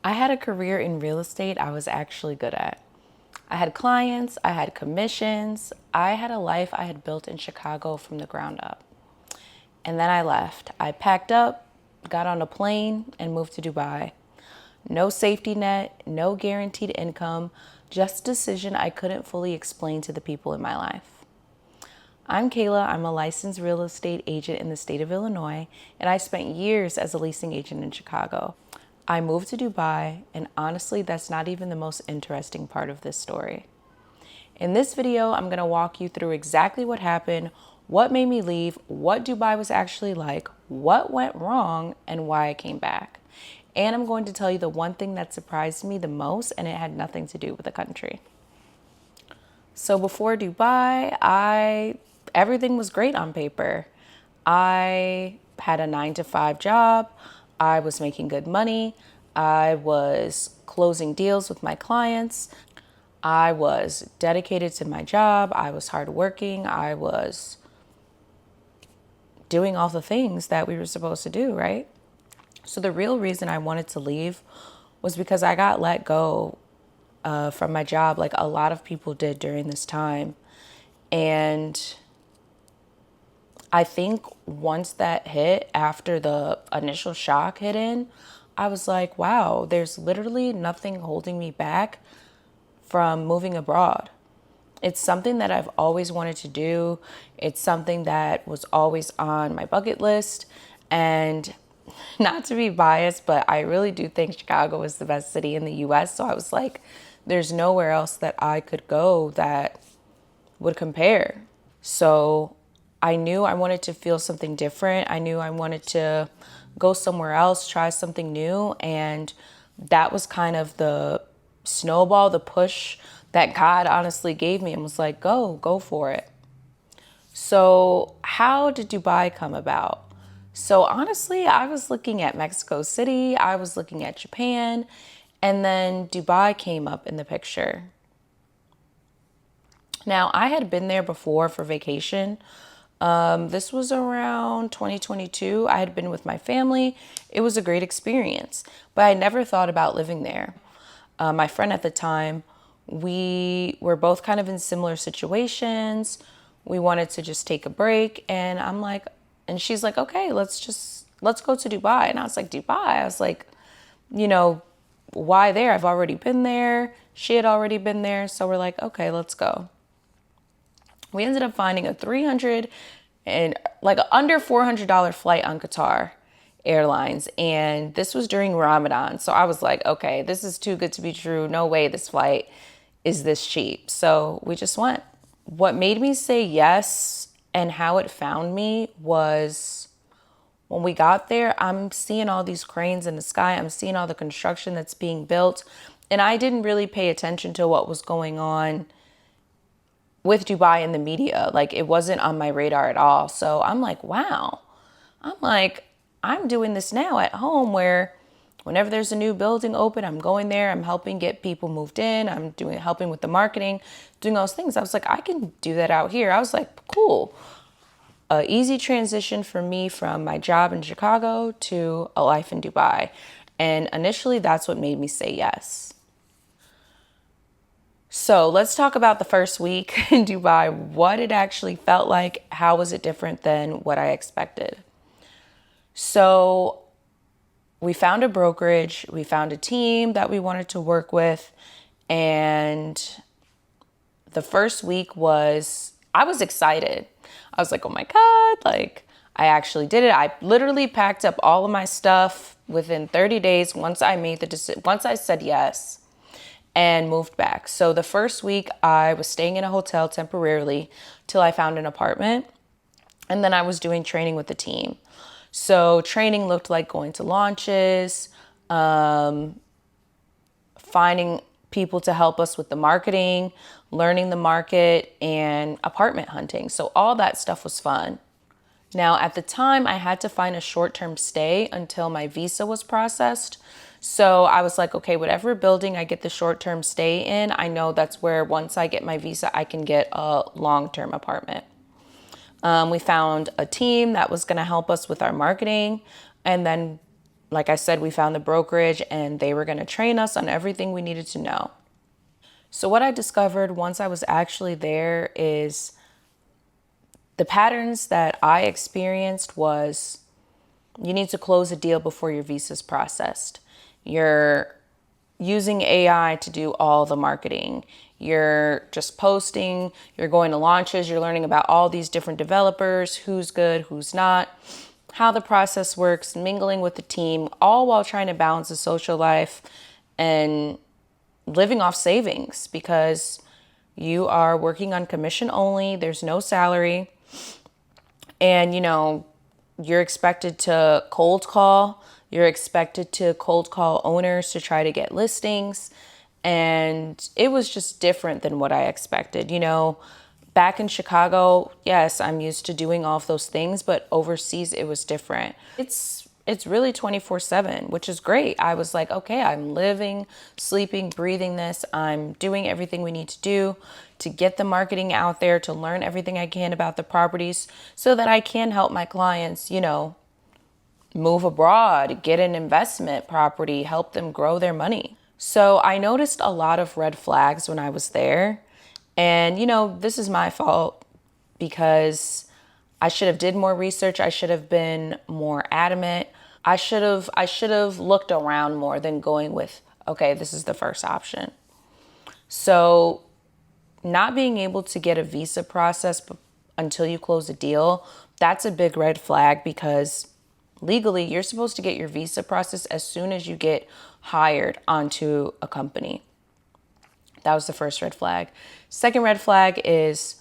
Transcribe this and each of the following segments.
I had a career in real estate I was actually good at. I had clients, I had commissions, I had a life I had built in Chicago from the ground up. And then I left. I packed up, got on a plane, and moved to Dubai. No safety net, no guaranteed income, just a decision I couldn't fully explain to the people in my life. I'm Kayla. I'm a licensed real estate agent in the state of Illinois, and I spent years as a leasing agent in Chicago. I moved to Dubai, and honestly, that's not even the most interesting part of this story. In this video, I'm gonna walk you through exactly what happened, what made me leave, what Dubai was actually like, what went wrong, and why I came back. And I'm going to tell you the one thing that surprised me the most, and it had nothing to do with the country. So before Dubai, everything was great on paper. I had a 9-to-5 job. I was making good money. I was closing deals with my clients. I was dedicated to my job. I was hardworking. I was doing all the things that we were supposed to do, right? So the real reason I wanted to leave was because I got let go from my job, like a lot of people did during this time. And I think once that hit, after the initial shock hit in, I was like, wow, there's literally nothing holding me back from moving abroad. It's something that I've always wanted to do. It's something that was always on my bucket list. And not to be biased, but I really do think Chicago is the best city in the US. So I was like, there's nowhere else that I could go that would compare. So I knew I wanted to feel something different. I knew I wanted to go somewhere else, try something new. And that was kind of the snowball, the push that God honestly gave me and was like, go for it. So how did Dubai come about? So honestly, I was looking at Mexico City, I was looking at Japan, and then Dubai came up in the picture. Now, I had been there before for vacation. This was around 2022. I had been with my family. It was a great experience, but I never thought about living there. My friend at the time, we were both kind of in similar situations. We wanted to just take a break, and I'm like, and she's like, okay, let's go to Dubai. And I was like, Dubai? I was like, why there? I've already been there. She had already been there. So we're like, okay, let's go. We ended up finding a $300 and like under $400 flight on Qatar Airlines. And this was during Ramadan. So I was like, okay, this is too good to be true. No way this flight is this cheap. So we just went. What made me say yes and how it found me was when we got there, I'm seeing all these cranes in the sky. I'm seeing all the construction that's being built. And I didn't really pay attention to what was going on with Dubai in the media. Like, it wasn't on my radar at all. So I'm like, wow. I'm doing this now at home where whenever there's a new building open, I'm going there, I'm helping get people moved in, helping with the marketing, doing those things. I was like, I can do that out here. I was like, cool. A easy transition for me from my job in Chicago to a life in Dubai. And initially, that's what made me say yes. So let's talk about the first week in Dubai, what it actually felt like, how was it different than what I expected. So we found a brokerage, we found a team that we wanted to work with, and the first week I was excited. I was like, oh my God, like I actually did it. I literally packed up all of my stuff within 30 days once I said yes, and moved back. So the first week I was staying in a hotel temporarily till I found an apartment. And then I was doing training with the team. So training looked like going to launches, finding people to help us with the marketing, learning the market, and apartment hunting. So all that stuff was fun. Now, at the time, I had to find a short-term stay until my visa was processed. So I was like, okay, whatever building I get the short-term stay in, I know that's where once I get my visa, I can get a long-term apartment. We found a team that was going to help us with our marketing. And then like I said, we found the brokerage and they were going to train us on everything we needed to know. So what I discovered once I was actually there is the patterns that I experienced was you need to close a deal before your visa is processed. You're using AI to do all the marketing. You're just posting, you're going to launches, you're learning about all these different developers, who's good, who's not, how the process works, mingling with the team, all while trying to balance a social life and living off savings because you are working on commission only, there's no salary, and you're expected to cold call. You're expected to cold call owners to try to get listings. And it was just different than what I expected. Back in Chicago, yes, I'm used to doing all of those things, but overseas it was different. It's really 24/7, which is great. I was like, okay, I'm living, sleeping, breathing this. I'm doing everything we need to do to get the marketing out there, to learn everything I can about the properties so that I can help my clients, move abroad, get an investment property, help them grow their money. So I noticed a lot of red flags when I was there. And, this is my fault because I should have did more research. I should have been more adamant. I should have looked around more than going with, okay, this is the first option. So not being able to get a visa process until you close a deal, that's a big red flag because legally you're supposed to get your visa process as soon as you get hired onto a company. That was the first red flag. Second red flag is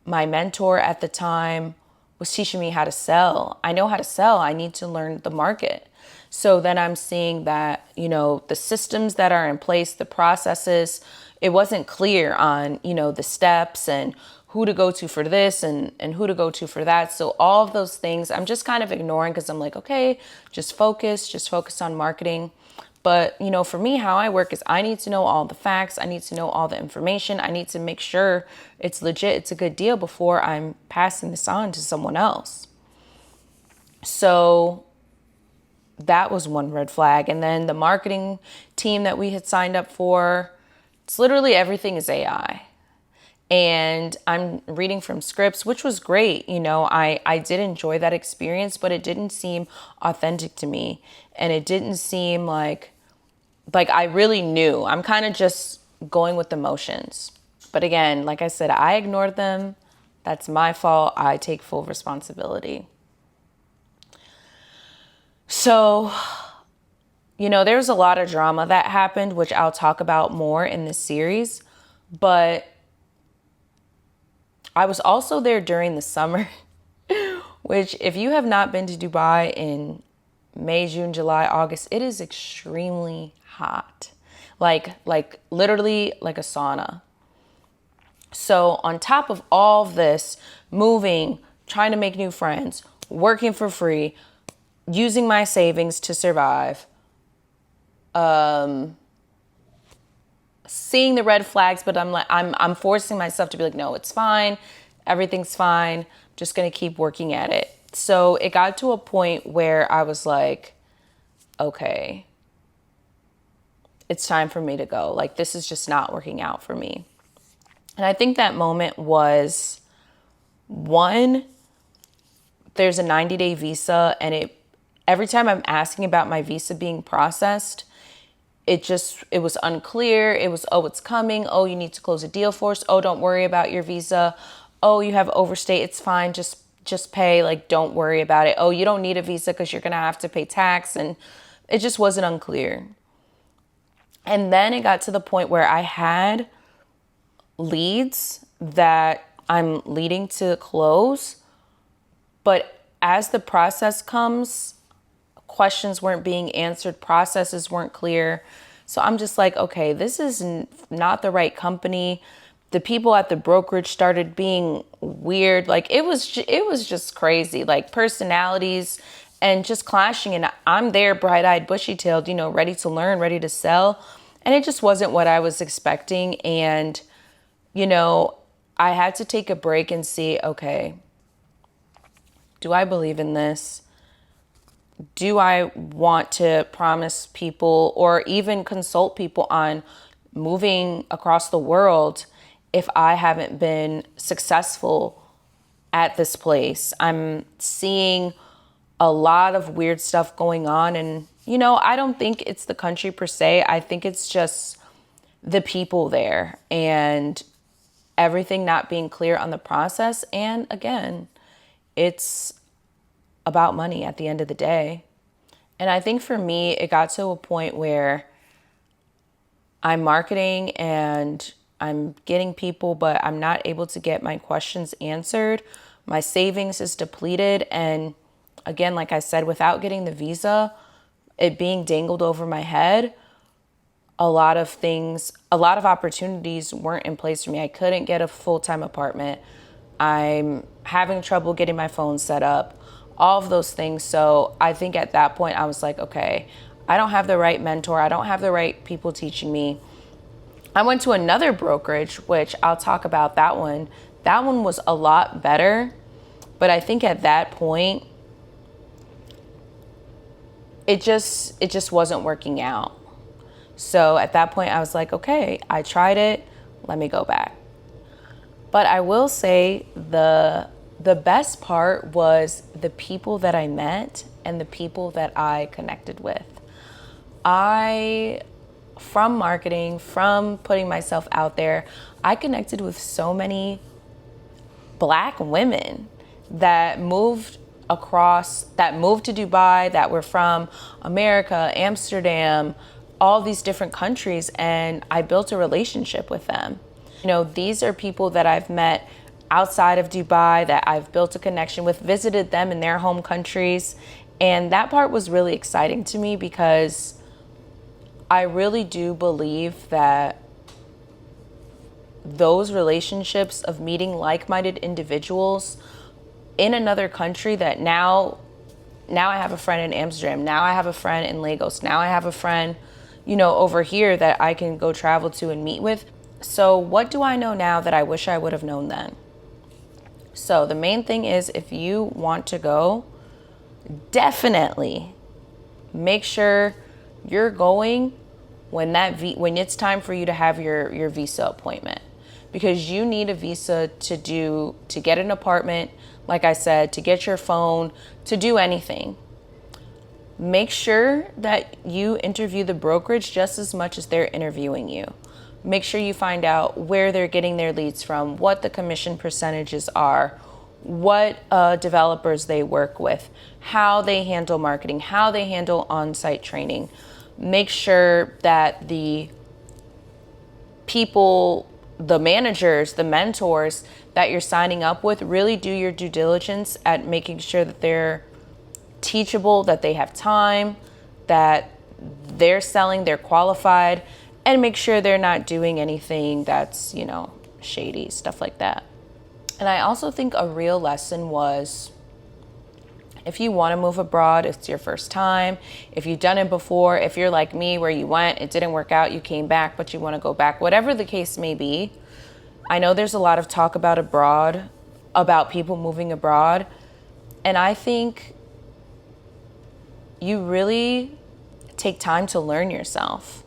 my mentor at the time was teaching me how to sell. I know how to sell. I need to learn the market. So then I'm seeing that, the systems that are in place, the processes, it wasn't clear on, the steps and who to go to for this and who to go to for that. So all of those things I'm just kind of ignoring because I'm like, okay, just focus on marketing. But, for me, how I work is I need to know all the facts. I need to know all the information. I need to make sure it's legit, it's a good deal before I'm passing this on to someone else. So that was one red flag. And then the marketing team that we had signed up for, it's literally everything is AI. And I'm reading from scripts, which was great. I did enjoy that experience, but it didn't seem authentic to me. And it didn't seem like I really knew. I'm kind of just going with the motions. But again, like I said, I ignored them. That's my fault. I take full responsibility. So, there's a lot of drama that happened, which I'll talk about more in this series. But I was also there during the summer, which if you have not been to Dubai in May, June, July, August, it is extremely hot. Like literally like a sauna. So on top of all of this, moving, trying to make new friends, working for free, using my savings to survive, seeing the red flags, but I'm forcing myself to be like, no, it's fine. Everything's fine. I'm just going to keep working at it. So it got to a point where I was like, okay, it's time for me to go. Like, this is just not working out for me. And I think that moment was, one, there's a 90-day visa, and every time I'm asking about my visa being processed, it was unclear. It was, oh, it's coming. Oh, you need to close a deal for us. Oh, don't worry about your visa. Oh, you have overstay. It's fine. Just pay. Like, don't worry about it. Oh, you don't need a visa because you're going to have to pay tax. And it just wasn't unclear. And then it got to the point where I had leads that I'm leading to close. But as the process comes, questions weren't being answered, processes weren't clear. So I'm just like, okay, this is not the right company. The people at the brokerage started being weird. Like it was just crazy, like personalities and just clashing. And I'm there bright-eyed, bushy-tailed, ready to learn, ready to sell. And it just wasn't what I was expecting. And, I had to take a break and see, okay, do I believe in this? do I want to promise people or even consult people on moving across the world if I haven't been successful at this place? I'm seeing a lot of weird stuff going on. And, I don't think it's the country per se. I think it's just the people there and everything not being clear on the process. And again, it's about money at the end of the day. And I think for me, it got to a point where I'm marketing and I'm getting people, but I'm not able to get my questions answered. My savings is depleted. And again, like I said, without getting the visa, it being dangled over my head, a lot of opportunities weren't in place for me. I couldn't get a full-time apartment. I'm having trouble getting my phone set up, all of those things. So I think at that point I was like, okay, I don't have the right mentor. I don't have the right people teaching me. I went to another brokerage, which I'll talk about that one. That one was a lot better. But I think at that point, it just wasn't working out. So at that point I was like, okay, I tried it. Let me go back. But I will say the best part was the people that I met and the people that I connected with. From marketing, from putting myself out there, I connected with so many Black women that moved to Dubai, that were from America, Amsterdam, all these different countries, and I built a relationship with them. These are people that I've met outside of Dubai, that I've built a connection with, visited them in their home countries. And that part was really exciting to me because I really do believe that those relationships of meeting like-minded individuals in another country, that now I have a friend in Amsterdam, now I have a friend in Lagos, now I have a friend, over here that I can go travel to and meet with. So what do I know now that I wish I would have known then? So the main thing is, if you want to go, definitely make sure you're going when it's time for you to have your visa appointment, because you need a visa to get an apartment, like I said, to get your phone, to do anything. Make sure that you interview the brokerage just as much as they're interviewing you. Make sure you find out where they're getting their leads from, what the commission percentages are, what developers they work with, how they handle marketing, how they handle on-site training. Make sure that the people, the managers, the mentors that you're signing up with, really do your due diligence at making sure that they're teachable, that they have time, that they're selling, they're qualified, and make sure they're not doing anything that's, shady, stuff like that. And I also think a real lesson was, if you want to move abroad, it's your first time, if you've done it before, if you're like me where you went, it didn't work out, you came back, but you want to go back, whatever the case may be. I know there's a lot of talk about people moving abroad. And I think you really take time to learn yourself.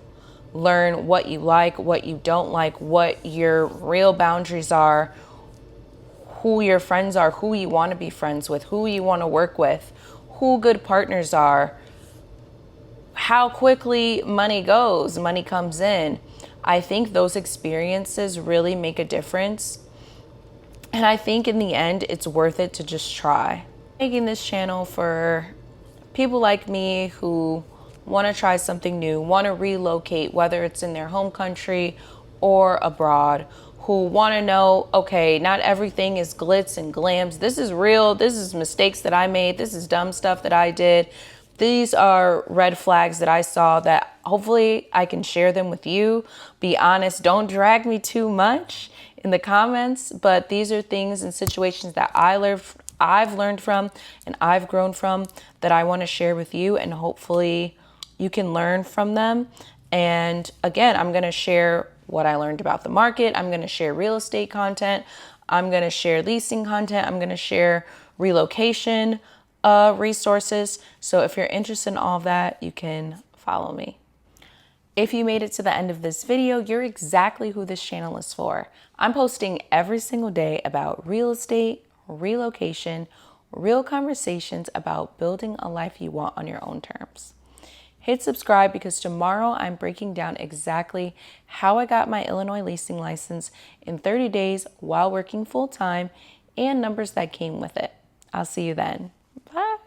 Learn what you like, what you don't like, what your real boundaries are, who your friends are, who you want to be friends with, who you want to work with, who good partners are, how quickly money comes in. I think those experiences really make a difference. And I think in the end, it's worth it to just try. Making this channel for people like me who want to try something new, want to relocate, whether it's in their home country or abroad, who want to know, okay, not everything is glitz and glams. This is real. This is mistakes that I made. This is dumb stuff that I did. These are red flags that I saw that hopefully I can share them with you. Be honest. Don't drag me too much in the comments, but these are things and situations that I've learned from and I've grown from that I want to share with you, and hopefully you can learn from them. And again, I'm going to share what I learned about the market. I'm going to share real estate content. I'm going to share leasing content. I'm going to share relocation. resources. So if you're interested in all of that, you can follow me. If you made it to the end of this video, you're exactly who this channel is for. I'm posting every single day about real estate, relocation, real conversations about building a life you want on your own terms. Hit subscribe because tomorrow I'm breaking down exactly how I got my Illinois leasing license in 30 days while working full time and numbers that came with it. I'll see you then. Bye.